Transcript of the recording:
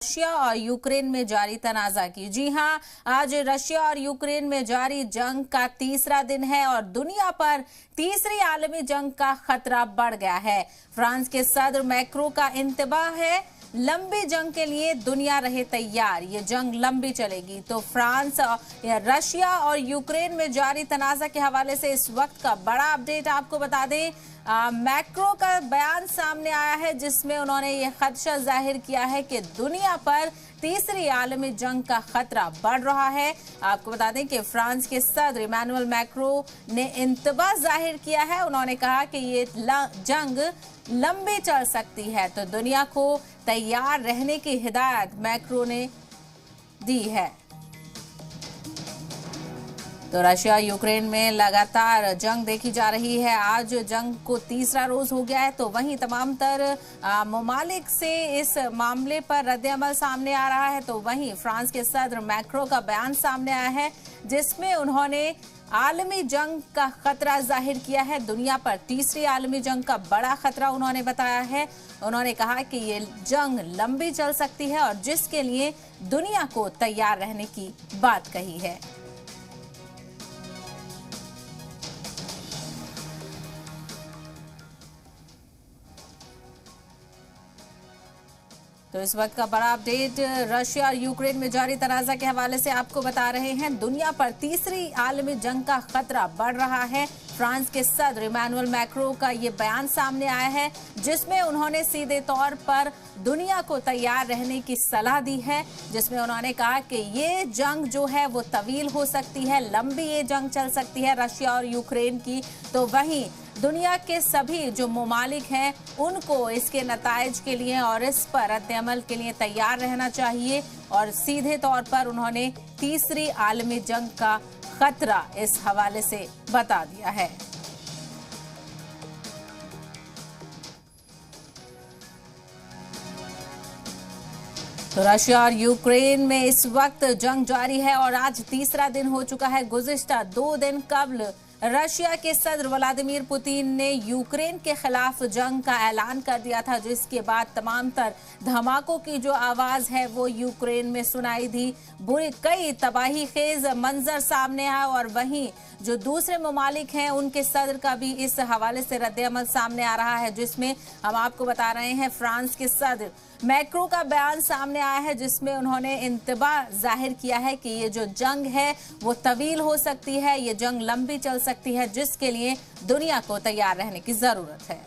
Russia और Ukraine में जारी तनाज़ा की। जी हां, आज रशिया और यूक्रेन में जारी जंग का तीसरा दिन है और दुनिया पर तीसरी आलमी जंग का खतरा बढ़ गया है। फ्रांस के सदर मैक्रो का इंतबाह है, लंबी जंग के लिए दुनिया रहे तैयार, ये जंग लंबी चलेगी। तो फ्रांस, रशिया और यूक्रेन में जारी तनाज़ा के हवाले से इस वक्त का बड़ा अपडेट आपको बता दें। मैक्रो का बयान सामने आया है जिसमें उन्होंने ये खदशा जाहिर किया है कि दुनिया पर तीसरी आलमी जंग का खतरा बढ़ रहा है। आपको बता दें कि फ्रांस के सदर इमैनुअल मैक्रो ने इंतबाह जाहिर किया है। उन्होंने कहा कि ये जंग लंबी चल सकती है, तो दुनिया को तैयार रहने की हिदायत मैक्रो ने दी है। तो रशिया यूक्रेन में लगातार जंग देखी जा रही है। आज जंग को तीसरा रोज हो गया है, तो वहीं तमाम तर ममालिक से इस मामले पर रद्द-ए-अमल सामने आ रहा है। तो वहीं फ्रांस के सदर मैक्रो का बयान सामने आया है जिसमें उन्होंने आलमी जंग का खतरा जाहिर किया है। दुनिया पर तीसरी आलमी जंग का बड़ा खतरा उन्होंने बताया है। उन्होंने कहा कि ये जंग लंबी चल सकती है और जिसके लिए दुनिया को तैयार रहने की बात कही है। तो इस वक्त का बड़ा अपडेट रशिया और यूक्रेन में जारी तनाज़ा के हवाले से आपको बता रहे हैं। दुनिया पर तीसरी आलमी जंग का खतरा बढ़ रहा है। फ्रांस के सदर इमैनुअल मैक्रो का ये बयान सामने आया है जिसमें उन्होंने सीधे तौर पर दुनिया को तैयार रहने की सलाह दी है, जिसमें उन्होंने कहा कि ये जंग जो है वो तवील हो सकती है, लंबी ये जंग चल सकती है रशिया और यूक्रेन की। तो वहीं दुनिया के सभी जो ममालिक हैं उनको इसके नताइज के लिए और इस पर रद्द-ए-अमल के लिए तैयार रहना चाहिए और सीधे तौर पर उन्होंने तीसरी आलमी जंग का खतरा इस हवाले से बता दिया है। तो रशिया और यूक्रेन में इस वक्त जंग जारी है और आज तीसरा दिन हो चुका है। गुज़िश्ता 2 दिन कबल रशिया के सदर व्लादिमीर पुतिन ने यूक्रेन के खिलाफ जंग का ऐलान कर दिया था, जिसके बाद तमाम तर धमाकों की जो आवाज है वो यूक्रेन में सुनाई दी। बुरी कई तबाही खेज मंजर सामने आया और वहीं जो दूसरे ममालिक हैं उनके सदर का भी इस हवाले से रद्द-ए-अमल सामने आ रहा है, जिसमें हम आपको बता रहे हैं फ्रांस के सदर मैक्रो का बयान सामने आया है जिसमें उन्होंने इंतबाह जाहिर किया है कि ये जो जंग है वो तवील हो सकती है, ये जंग लंबी चल सकती है, जिसके लिए दुनिया को तैयार रहने की जरूरत है।